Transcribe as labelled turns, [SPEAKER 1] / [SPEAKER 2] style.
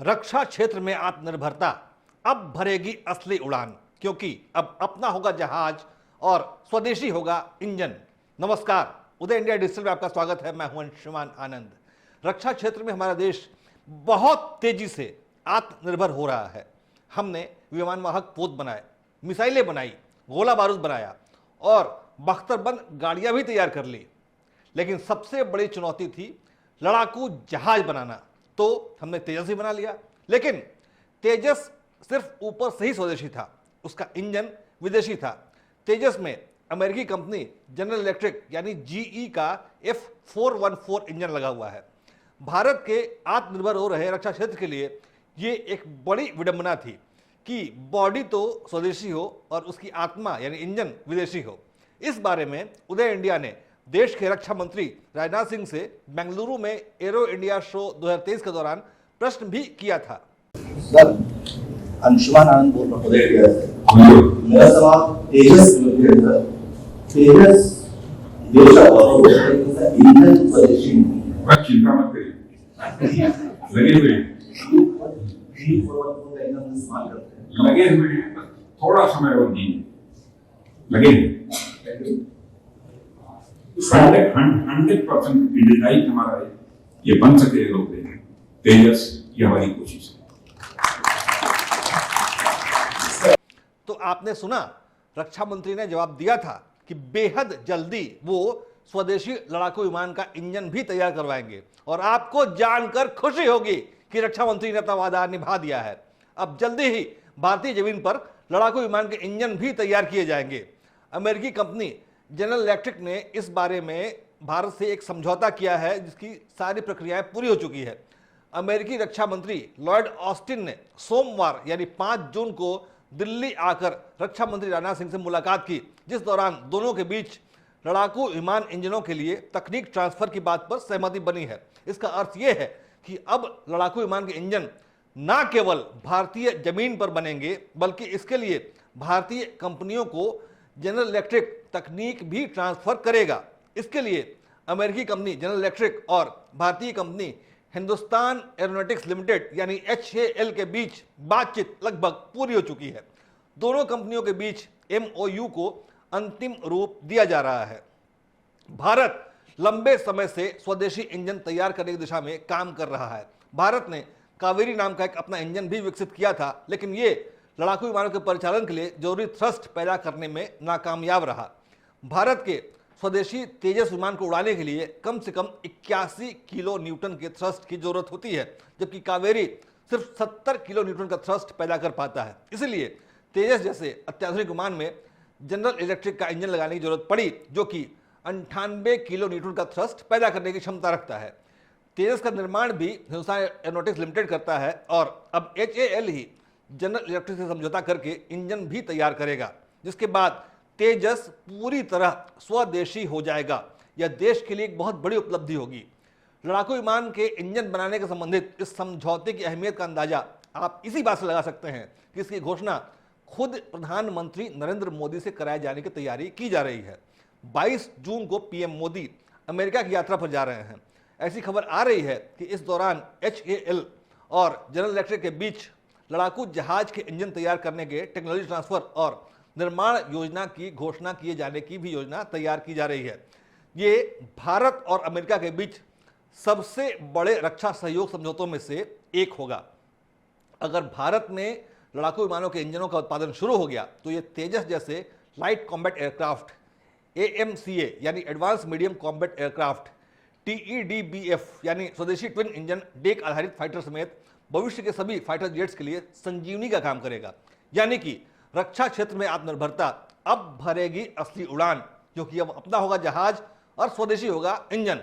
[SPEAKER 1] रक्षा क्षेत्र में आत्मनिर्भरता अब भरेगी असली उड़ान, क्योंकि अब अपना होगा जहाज और स्वदेशी होगा इंजन। नमस्कार, उदय इंडिया डिजिटल में आपका स्वागत है। मैं हूं अंशुमान आनंद। रक्षा क्षेत्र में हमारा देश बहुत तेजी से आत्मनिर्भर हो रहा है। हमने विमानवाहक पोत बनाए, मिसाइलें बनाई, गोला बारूद बनाया और बख्तरबंद गाड़ियां भी तैयार कर ली। लेकिन सबसे बड़ी चुनौती थी लड़ाकू जहाज बनाना। तो हमने तेजस ही बना लिया, लेकिन तेजस सिर्फ ऊपर से ही स्वदेशी था, उसका इंजन विदेशी था। तेजस में अमेरिकी कंपनी जनरल इलेक्ट्रिक यानी जीई का F414 इंजन लगा हुआ है। भारत के आत्मनिर्भर हो रहे रक्षा क्षेत्र के लिए ये एक बड़ी विडंबना थी कि बॉडी तो स्वदेशी हो और उसकी आत्मा यानी इंजन विदेशी हो। इस बारे में उदय इंडिया ने देश के रक्षा मंत्री राजनाथ सिंह से बेंगलुरु में एरो इंडिया शो 2023 के दौरान प्रश्न भी किया था।
[SPEAKER 2] सर, अंशुमान आनंद बोल रहा हूँ। मेरा सवाल तेजस तेजस देश का इंजन स्वदेशी
[SPEAKER 3] बस चिंता मत करिए, लगे हुए हैं, थोड़ा समय और दीजिए, लगे 100% इंडियनाइज हमारा है, ये बन सके लोग तेजस, ये हमारी कोशिश है।
[SPEAKER 1] तो आपने सुना, रक्षा मंत्री ने जवाब दिया था कि बेहद जल्दी वो स्वदेशी लड़ाकू विमान का इंजन भी तैयार करवाएंगे और आपको जानकर खुशी होगी कि रक्षा मंत्री ने अपना वादा निभा दिया है। अब जल्दी ही भारतीय जमीन पर लड़ाकू विमान के इंजन भी तैयार किए जाएंगे। अमेरिकी कंपनी जनरल इलेक्ट्रिक ने इस बारे में भारत से एक समझौता किया है, जिसकी सारी प्रक्रियाएं पूरी हो चुकी है। अमेरिकी रक्षा मंत्री लॉयड ऑस्टिन ने सोमवार यानी 5 जून को दिल्ली आकर रक्षा मंत्री राजनाथ सिंह से मुलाकात की, जिस दौरान दोनों के बीच लड़ाकू विमान इंजनों के लिए तकनीक ट्रांसफर की बात पर सहमति बनी है। इसका अर्थ यह है कि अब लड़ाकू विमान के इंजन न केवल भारतीय जमीन पर बनेंगे, बल्कि इसके लिए भारतीय कंपनियों को जनरल इलेक्ट्रिक तकनीक भी ट्रांसफर करेगा। इसके लिए अमेरिकी कंपनी जनरल इलेक्ट्रिक और भारतीय कंपनी हिंदुस्तान एरोनॉटिक्स लिमिटेड यानी HAL के बीच बातचीत लगभग पूरी हो चुकी है। दोनों कंपनियों के बीच MOU को अंतिम रूप दिया जा रहा है। भारत लंबे समय से स्वदेशी इंजन तैयार करने की दिशा में काम कर रहा है। भारत ने कावेरी नाम का एक अपना इंजन भी विकसित किया था, लेकिन ये लड़ाकू विमानों के परिचालन के लिए जरूरी थ्रस्ट पैदा करने में नाकामयाब रहा। भारत के स्वदेशी तेजस विमान को उड़ाने के लिए कम से कम 81 किलो न्यूटन के थ्रस्ट की जरूरत होती है, जबकि कावेरी सिर्फ 70 किलो न्यूटन का थ्रस्ट पैदा कर पाता है। इसलिए तेजस जैसे अत्याधुनिक विमान में जनरल इलेक्ट्रिक का इंजन लगाने की जरूरत पड़ी, जो कि 98 किलो न्यूटन का थ्रस्ट पैदा करने की क्षमता रखता है। तेजस का निर्माण भी हिंदुस्तान एरोनॉटिक्स लिमिटेड करता है और अब HAL ही जनरल इलेक्ट्रिक से समझौता करके इंजन भी तैयार करेगा, जिसके बाद तेजस पूरी तरह स्वदेशी हो जाएगा। यह देश के लिए एक बहुत बड़ी उपलब्धि होगी। लड़ाकू विमान के इंजन बनाने के संबंधित इस समझौते की अहमियत का अंदाजा आप इसी बात से लगा सकते हैं कि इसकी घोषणा खुद प्रधानमंत्री नरेंद्र मोदी से कराए जाने की तैयारी की जा रही है। 22 जून को PM मोदी अमेरिका की यात्रा पर जा रहे हैं। ऐसी खबर आ रही है कि इस दौरान HAL और जनरल इलेक्ट्रिक के बीच लड़ाकू जहाज के इंजन तैयार करने के टेक्नोलॉजी ट्रांसफर और निर्माण योजना की घोषणा किए जाने की भी योजना तैयार की जा रही है। ये भारत और अमेरिका के बीच सबसे बड़े रक्षा सहयोग समझौतों में से एक होगा। अगर भारत में लड़ाकू विमानों के इंजनों का उत्पादन शुरू हो गया तो ये तेजस जैसे लाइट कॉम्बैट एयरक्राफ्ट, AMCA यानी advance medium combat aircraft, TEDBF यानी स्वदेशी ट्विन इंजन डेक आधारित फाइटर समेत भविष्य के सभी फाइटर जेट्स के लिए संजीवनी का काम करेगा। यानी कि रक्षा क्षेत्र में आत्मनिर्भरता अब भरेगी असली उड़ान, क्योंकि अब अपना होगा जहाज और स्वदेशी होगा इंजन।